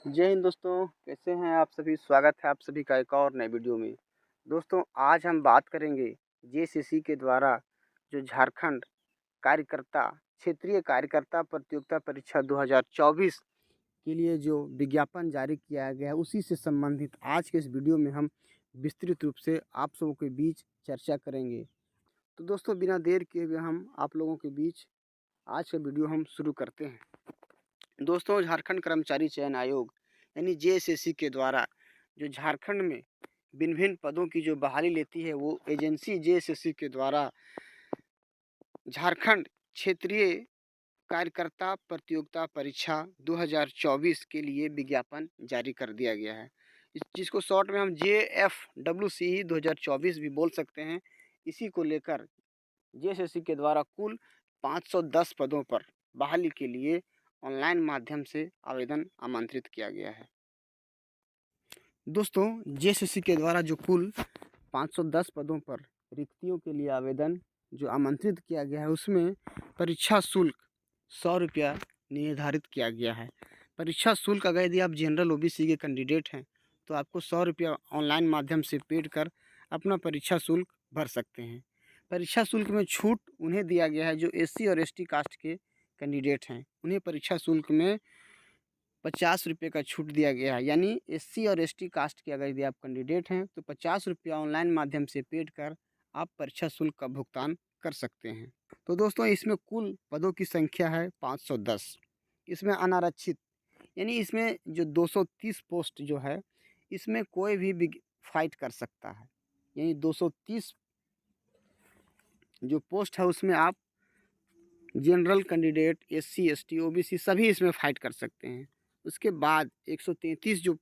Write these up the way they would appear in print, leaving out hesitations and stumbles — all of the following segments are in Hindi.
जय हिंद दोस्तों, कैसे हैं आप सभी? स्वागत है आप सभी का एक और नए वीडियो में। दोस्तों, आज हम बात करेंगे जेएसएससी के द्वारा जो झारखंड कार्यकर्ता क्षेत्रीय कार्यकर्ता प्रतियोगिता परीक्षा 2024 के लिए जो विज्ञापन जारी किया गया है, उसी से संबंधित आज के इस वीडियो में हम विस्तृत रूप से आप सबों के बीच चर्चा करेंगे। तो दोस्तों, बिना देर किए हुए हम आप लोगों के बीच आज का वीडियो हम शुरू करते हैं। दोस्तों, झारखंड कर्मचारी चयन आयोग यानी जेएसएससी के द्वारा जो झारखंड में भिन्न-भिन्न पदों की जो बहाली लेती है, वो एजेंसी जेएसएससी के द्वारा झारखंड क्षेत्रीय कार्यकर्ता प्रतियोगिता परीक्षा 2024 के लिए विज्ञापन जारी कर दिया गया है। इस जिसको शॉर्ट में हम जेएफडब्ल्यूसीई 2024 भी बोल सकते हैं। इसी को लेकर जेएसएससी के द्वारा कुल 510 पदों पर बहाली के लिए ऑनलाइन माध्यम से आवेदन आमंत्रित किया गया है। दोस्तों, जेएसएससी के द्वारा जो कुल 510 पदों पर रिक्तियों के लिए आवेदन जो आमंत्रित किया गया है, उसमें परीक्षा शुल्क 100 रुपया निर्धारित किया गया है। परीक्षा शुल्क अगर यदि आप जनरल ओबीसी के कैंडिडेट हैं, तो आपको 100 रुपया ऑनलाइन माध्यम से पेड कर अपना परीक्षा शुल्क भर सकते हैं। परीक्षा शुल्क में छूट उन्हें दिया गया है जो एससी और एसटी कास्ट के कैंडिडेट हैं। उन्हें परीक्षा शुल्क में 50 रुपये का छूट दिया गया है। यानी एससी और एसटी कास्ट के अगर यदि आप कैंडिडेट हैं, तो 50 रुपया ऑनलाइन माध्यम से पेड कर आप परीक्षा शुल्क का भुगतान कर सकते हैं। तो दोस्तों, इसमें कुल पदों की संख्या है 510। इसमें अनारक्षित यानी इसमें जो 230 पोस्ट जो है, इसमें कोई भी फाइट कर सकता है। यानी 230 जो पोस्ट है, उसमें आप general candidate, SC, ST, OBC सभी इसमें फाइट कर सकते हैं। उसके बाद 133 जो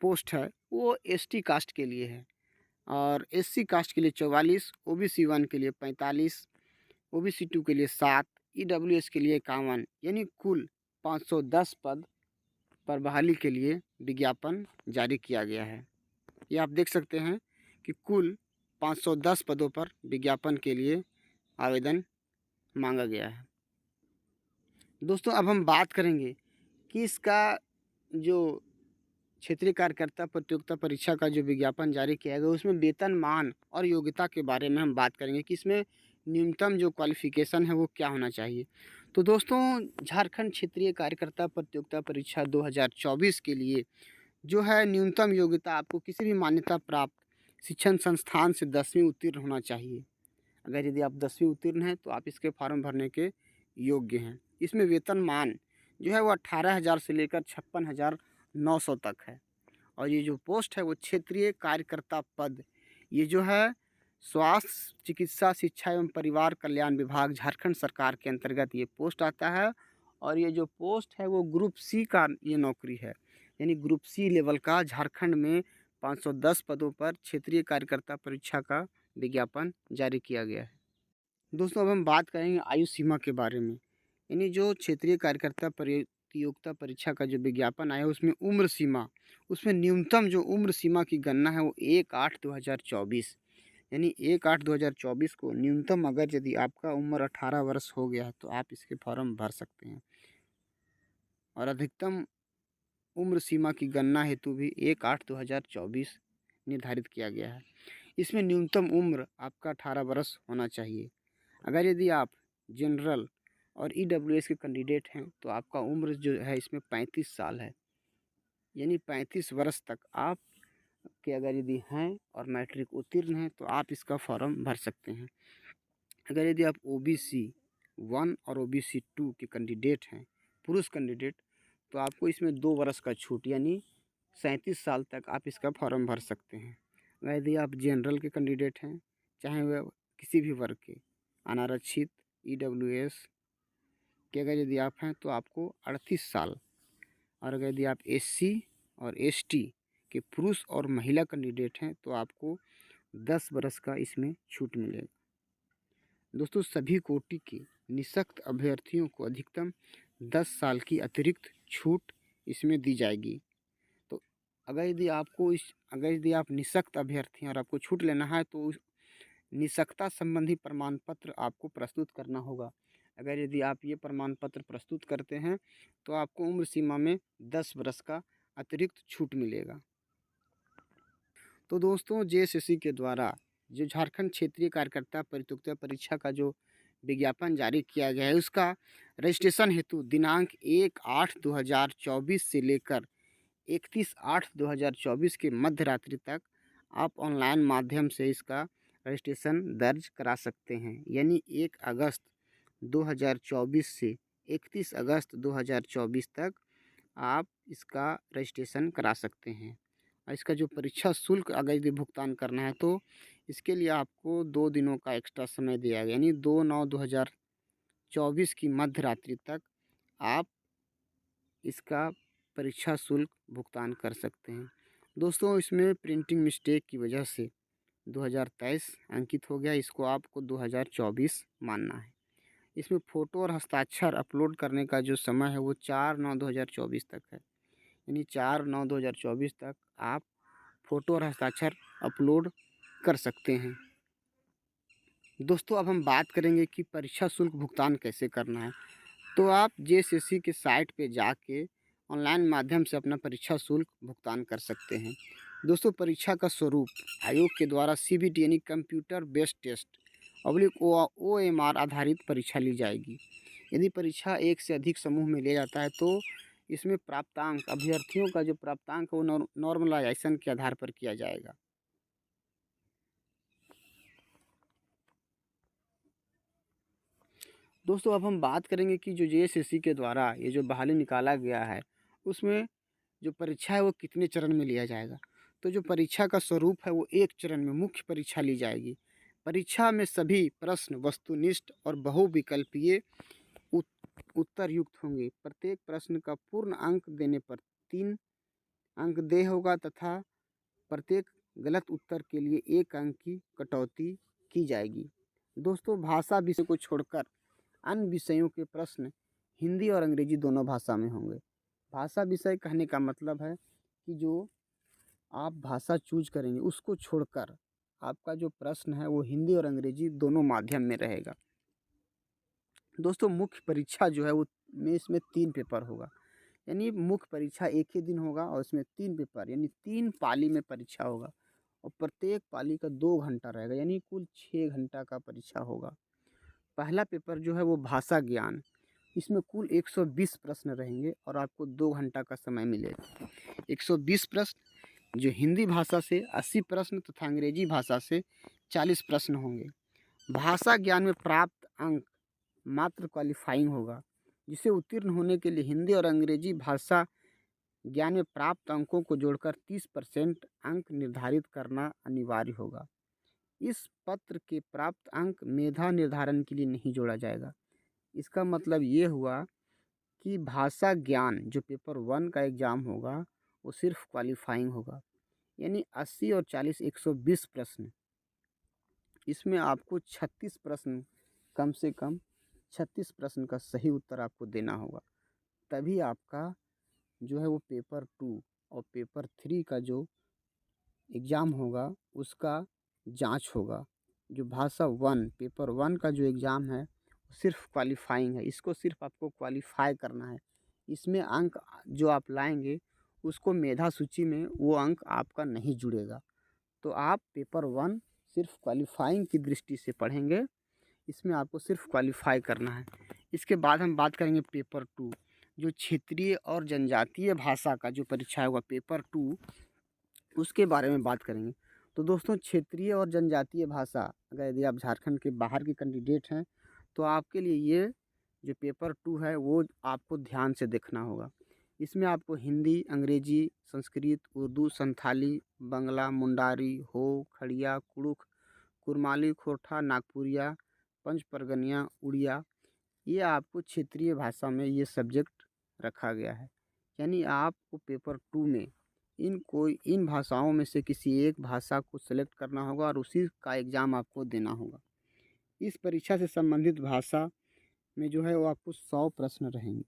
पोस्ट है, वो एसटी कास्ट के लिए है और एससी कास्ट के लिए 44, ओबीसी 1 के लिए 45, ओबीसी 2 के लिए 7, ईडब्ल्यूएस के लिए 51, यानी कुल 510 पद पर बहाली के लिए विज्ञापन जारी किया गया है। ये आप देख सकते हैं कि कुल 510 पदों पर विज्ञापन के लिए आवेदन मांगा गया है। दोस्तों, अब हम बात करेंगे कि इसका जो क्षेत्रीय कार्यकर्ता प्रतियोगिता परीक्षा का जो विज्ञापन जारी किया गया, उसमें वेतनमान और योग्यता के बारे में हम बात करेंगे कि इसमें न्यूनतम जो क्वालिफिकेशन है वो क्या होना चाहिए। तो दोस्तों, झारखंड क्षेत्रीय कार्यकर्ता प्रतियोगिता परीक्षा 2024 के लिए जो है न्यूनतम योग्यता आपको किसी भी मान्यता प्राप्त शिक्षण संस्थान से 10वीं उत्तीर्ण होना चाहिए। अगर यदि आप 10वीं उत्तीर्ण हैं, तो आप इसके फॉर्म भरने के योग्य हैं। इसमें वेतनमान जो है वो 18,000 से लेकर 56,900 तक है। और ये जो पोस्ट है वो क्षेत्रीय कार्यकर्ता पद, ये जो है स्वास्थ्य, चिकित्सा, शिक्षा एवं परिवार कल्याण विभाग झारखंड सरकार के अंतर्गत ये पोस्ट आता है। और ये जो पोस्ट है वो ग्रुप सी का ये नौकरी है। यानी ग्रुप सी लेवल का झारखंड में 510 पदों पर क्षेत्रीय कार्यकर्ता परीक्षा का विज्ञापन जारी किया गया है। दोस्तों, अब हम बात करेंगे आयु सीमा के बारे में। यानी जो क्षेत्रीय कार्यकर्ता प्रतियोगिता परीक्षा का जो विज्ञापन आया, उसमें उम्र सीमा, उसमें न्यूनतम जो उम्र सीमा की गणना है वो 1/8/2024, यानी 1/8/2024 को न्यूनतम अगर यदि आपका उम्र 18 वर्ष हो गया है, तो आप इसके फॉर्म भर सकते हैं। और अधिकतम उम्र सीमा की गणना हेतु भी 1/8/2024 निर्धारित किया गया है। इसमें न्यूनतम उम्र आपका 18 वर्ष होना चाहिए। अगर यदि आप जनरल और ईडब्ल्यूएस के कैंडिडेट हैं, तो आपका उम्र जो है इसमें 35 साल है। यानी 35 वर्ष तक आप के अगर यदि हैं और मैट्रिक उत्तीर्ण हैं, तो आप इसका फॉर्म भर सकते हैं। अगर यदि आप ओबीसी 1 और ओबीसी 2 के कैंडिडेट हैं, पुरुष कैंडिडेट, तो आपको इसमें 2 वर्ष का छूट यानी 37 साल तक आप इसका फॉर्म भर सकते हैं। अगर यदि आप जनरल के कैंडिडेट हैं, चाहे वह किसी भी वर्ग के, अनारक्षित, ईडब्ल्यूएस के अगर यदि आप हैं, तो आपको 38 साल। और अगर यदि आप एससी और एसटी के पुरुष और महिला कैंडिडेट हैं, तो आपको 10 वर्ष का इसमें छूट मिलेगा। दोस्तों, सभी कोटि के निःशक्त अभ्यर्थियों को अधिकतम 10 साल की अतिरिक्त छूट इसमें दी जाएगी। तो अगर यदि आप निःशक्त अभ्यर्थी हैं और आपको छूट लेना है, तो उस निःशक्तता संबंधी प्रमाण पत्र आपको प्रस्तुत करना होगा। अगर यदि आप ये प्रमाण पत्र प्रस्तुत करते हैं तो आपको उम्र सीमा में 10 वर्ष का अतिरिक्त छूट मिलेगा। तो दोस्तों, जेएसएससी के द्वारा जो झारखंड क्षेत्रीय कार्यकर्ता प्रतियोगिता परीक्षा का जो विज्ञापन जारी किया गया है, उसका रजिस्ट्रेशन हेतु दिनांक 1/8/2024 से लेकर 31/8/2024 के मध्य रात्रि तक आप ऑनलाइन माध्यम से इसका रजिस्ट्रेशन दर्ज करा सकते हैं। यानी 1 अगस्त 2024 से 31 अगस्त 2024 तक आप इसका रजिस्ट्रेशन करा सकते हैं। और इसका जो परीक्षा शुल्क अगर यदि भुगतान करना है तो इसके लिए आपको 2 दिनों का एक्स्ट्रा समय दिया गया, यानी 2/9/2024 की मध्य रात्रि तक आप इसका परीक्षा शुल्क भुगतान कर सकते हैं। दोस्तों, इसमें प्रिंटिंग मिस्टेक की वजह से 2023 अंकित हो गया, इसको आपको 2024 मानना है। इसमें फ़ोटो और हस्ताक्षर अपलोड करने का जो समय है वो 4/9/2024 तक है, यानी 4/9/2024 तक आप फ़ोटो और हस्ताक्षर अपलोड कर सकते हैं। दोस्तों, अब हम बात करेंगे कि परीक्षा शुल्क भुगतान कैसे करना है। तो आप जेएसएससी के साइट पे जाके ऑनलाइन माध्यम से अपना परीक्षा शुल्क भुगतान कर सकते हैं। दोस्तों, परीक्षा का स्वरूप आयोग के द्वारा सीबीटी यानी कंप्यूटर बेस्ड टेस्ट OMR आधारित परीक्षा ली जाएगी। यदि परीक्षा एक से अधिक समूह में लिया जाता है तो इसमें प्राप्तांक, अभ्यर्थियों का जो प्राप्तांक है वो नॉर्मलाइजेशन के आधार पर किया जाएगा। दोस्तों, अब हम बात करेंगे कि जो जेएसएससी के द्वारा ये जो बहाली निकाला गया है उसमें जो परीक्षा है वो कितने चरण में लिया जाएगा। तो जो परीक्षा का स्वरूप है वो एक चरण में मुख्य परीक्षा ली जाएगी। परीक्षा में सभी प्रश्न वस्तुनिष्ठ और बहुविकल्पीय उत्तर युक्त होंगे। प्रत्येक प्रश्न का पूर्ण अंक देने पर 3 अंक देय होगा तथा प्रत्येक गलत उत्तर के लिए 1 अंक की कटौती की जाएगी। दोस्तों, भाषा विषय को छोड़कर अन्य विषयों के प्रश्न हिंदी और अंग्रेजी दोनों भाषा में होंगे। भाषा विषय कहने का मतलब है कि जो आप भाषा चूज करेंगे उसको छोड़कर आपका जो प्रश्न है वो हिंदी और अंग्रेजी दोनों माध्यम में रहेगा। दोस्तों, मुख्य परीक्षा जो है वो इसमें 3 पेपर होगा, यानी मुख्य परीक्षा एक ही दिन होगा और उसमें 3 पेपर यानी 3 पाली में परीक्षा होगा और प्रत्येक पाली का 2 घंटा रहेगा, यानी कुल 6 घंटा का परीक्षा होगा। पहला पेपर जो है वो भाषा ज्ञान, इसमें कुल 120 प्रश्न रहेंगे और आपको 2 घंटा का समय मिलेगा। 120 प्रश्न जो हिंदी भाषा से 80 प्रश्न तथा अंग्रेजी भाषा से 40 प्रश्न होंगे। भाषा ज्ञान में प्राप्त अंक मात्र क्वालिफाइंग होगा, जिसे उत्तीर्ण होने के लिए हिंदी और अंग्रेजी भाषा ज्ञान में प्राप्त अंकों को जोड़कर 30% अंक निर्धारित करना अनिवार्य होगा। इस पत्र के प्राप्त अंक मेधा निर्धारण के लिए नहीं जोड़ा जाएगा। इसका मतलब ये हुआ कि भाषा ज्ञान जो पेपर 1 का एग्ज़ाम होगा वो सिर्फ क्वालिफाइंग होगा, यानी 80 और 40 120 प्रश्न। इसमें आपको 36 प्रश्न, कम से कम 36 प्रश्न का सही उत्तर आपको देना होगा, तभी आपका जो है वो पेपर 2 और पेपर 3 का जो एग्ज़ाम होगा उसका जांच होगा। जो भाषा 1 पेपर 1 का जो एग्ज़ाम है सिर्फ क्वालिफाइंग है, इसको सिर्फ आपको क्वालिफाई करना है। इसमें अंक जो आप लाएंगे उसको मेधा सूची में वो अंक आपका नहीं जुड़ेगा। तो आप पेपर 1 सिर्फ क्वालिफाइंग की दृष्टि से पढ़ेंगे, इसमें आपको सिर्फ क्वालिफाई करना है। इसके बाद हम बात करेंगे पेपर 2 जो क्षेत्रीय और जनजातीय भाषा का जो परीक्षा होगा पेपर 2, उसके बारे में बात करेंगे। तो दोस्तों, क्षेत्रीय और जनजातीय भाषा अगर यदि आप झारखंड के बाहर के कैंडिडेट हैं तो आपके लिए ये जो पेपर 2 है वो आपको ध्यान से देखना होगा। इसमें आपको हिंदी, अंग्रेजी, संस्कृत, उर्दू, संथाली, बंगला, मुंडारी, हो, खड़िया, कुड़ुख, कुरमाली, खोरठा, नागपुरिया, पंच परगनिया, उड़िया, ये आपको क्षेत्रीय भाषा में ये सब्जेक्ट रखा गया है। यानी आपको पेपर 2 में इन भाषाओं में से किसी एक भाषा को सेलेक्ट करना होगा और उसी का एग्ज़ाम आपको देना होगा। इस परीक्षा से संबंधित भाषा में जो है वो आपको 100 प्रश्न रहेंगे,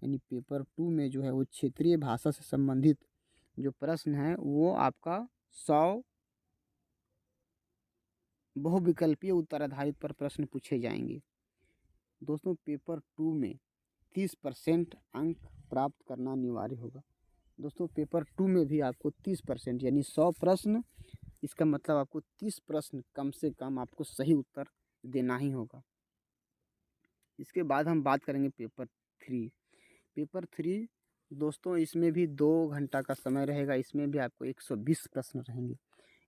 यानी पेपर 2 में जो है वो क्षेत्रीय भाषा से संबंधित जो प्रश्न है वो आपका 100 बहुविकल्पीय उत्तर आधारित पर प्रश्न पूछे जाएंगे। दोस्तों पेपर 2 में 30% अंक प्राप्त करना अनिवार्य होगा। दोस्तों पेपर 2 में भी आपको 30% यानी 100 प्रश्न, इसका मतलब आपको 30 प्रश्न कम से कम आपको सही उत्तर देना ही होगा। इसके बाद हम बात करेंगे पेपर 3। पेपर 3 दोस्तों इसमें भी 2 घंटा का समय रहेगा। इसमें भी आपको 120 प्रश्न रहेंगे।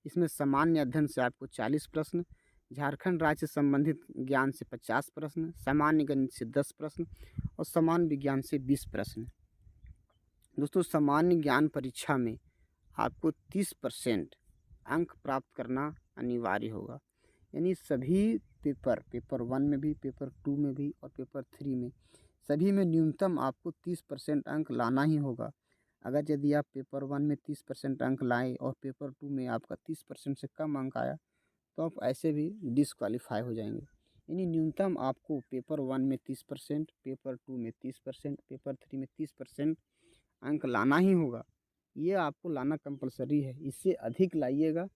इसमें सामान्य अध्ययन से आपको 40 प्रश्न, झारखंड राज्य से संबंधित ज्ञान से 50 प्रश्न, सामान्य गणित से 10 प्रश्न और सामान्य विज्ञान से 20 प्रश्न। दोस्तों सामान्य ज्ञान परीक्षा में आपको 30% अंक प्राप्त करना अनिवार्य होगा। यानी सभी पेपर 1 में भी, पेपर 2 में भी और पेपर 3 में, सभी में न्यूनतम आपको 30% अंक लाना ही होगा। अगर यदि आप पेपर 1 में 30% अंक लाए और पेपर 2 में आपका 30% से कम अंक आया तो आप ऐसे भी डिसक्वालीफाई हो जाएंगे। यानी न्यूनतम आपको पेपर 1 में 30%, पेपर 2 में 30%, पेपर 3 में 30% अंक लाना ही होगा। ये आपको लाना कंपलसरी है। इससे अधिक लाइएगा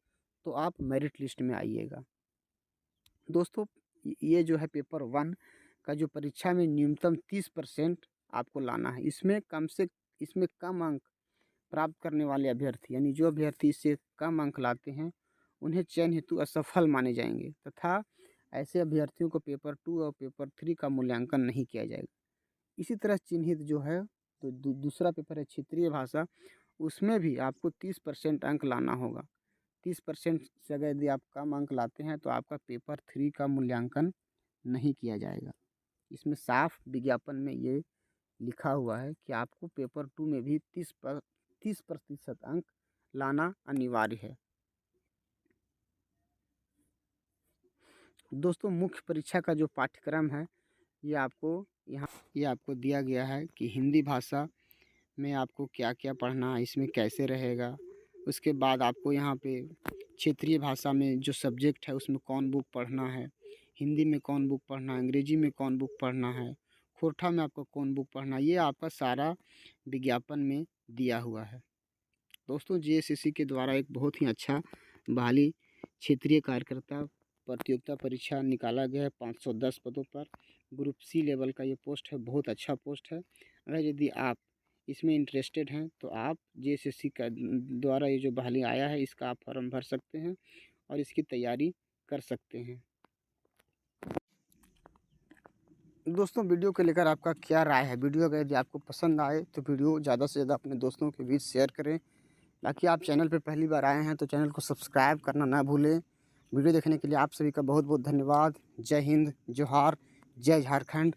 तो आप मेरिट लिस्ट में आइएगा। दोस्तों ये जो है पेपर 1 का जो परीक्षा में न्यूनतम 30% आपको लाना है। इसमें कम अंक प्राप्त करने वाले अभ्यर्थी, यानी जो अभ्यर्थी इससे कम अंक लाते हैं उन्हें चयन हेतु असफल माने जाएंगे तथा ऐसे अभ्यर्थियों को पेपर 2 और पेपर 3 का मूल्यांकन नहीं किया जाएगा। इसी तरह चिन्हित जो है तो दूसरा पेपर है क्षेत्रीय भाषा, उसमें भी आपको 30% अंक लाना होगा। 30% से अगर यदि आप कम अंक लाते हैं तो आपका पेपर 3 का मूल्यांकन नहीं किया जाएगा। इसमें साफ विज्ञापन में ये लिखा हुआ है कि आपको पेपर 2 में भी 30% अंक लाना अनिवार्य है। दोस्तों मुख्य परीक्षा का जो पाठ्यक्रम है ये आपको दिया गया है कि हिंदी भाषा में आपको क्या क्या पढ़ना है, इसमें कैसे रहेगा। उसके बाद आपको यहाँ पे क्षेत्रीय भाषा में जो सब्जेक्ट है उसमें कौन बुक पढ़ना है, हिंदी में कौन बुक पढ़ना है, अंग्रेजी में कौन बुक पढ़ना है, खोरठा में आपको कौन बुक पढ़ना है, ये आपका सारा विज्ञापन में दिया हुआ है। दोस्तों जीएसएससी के द्वारा एक बहुत ही अच्छा बहाली क्षेत्रीय कार्यकर्ता प्रतियोगिता परीक्षा निकाला गया है 510 पदों पर। ग्रुप सी लेवल का ये पोस्ट है, बहुत अच्छा पोस्ट है। अगर यदि आप इसमें इंटरेस्टेड हैं तो आप जीएसएससी का द्वारा ये जो बहाली आया है इसका आप फॉर्म भर सकते हैं और इसकी तैयारी कर सकते हैं। दोस्तों वीडियो को लेकर आपका क्या राय है? वीडियो अगर यदि आपको पसंद आए तो वीडियो ज़्यादा से ज़्यादा अपने दोस्तों के बीच शेयर करें। बाकी आप चैनल पर पहली बार आए हैं तो चैनल को सब्सक्राइब करना ना भूलें। वीडियो देखने के लिए आप सभी का बहुत बहुत धन्यवाद। जय हिंद, जोहार, जय झारखंड।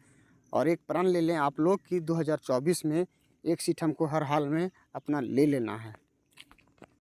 और एक प्रण ले लें आप लोग कि 2024 में एक सीट हमको हर हाल में अपना ले लेना है।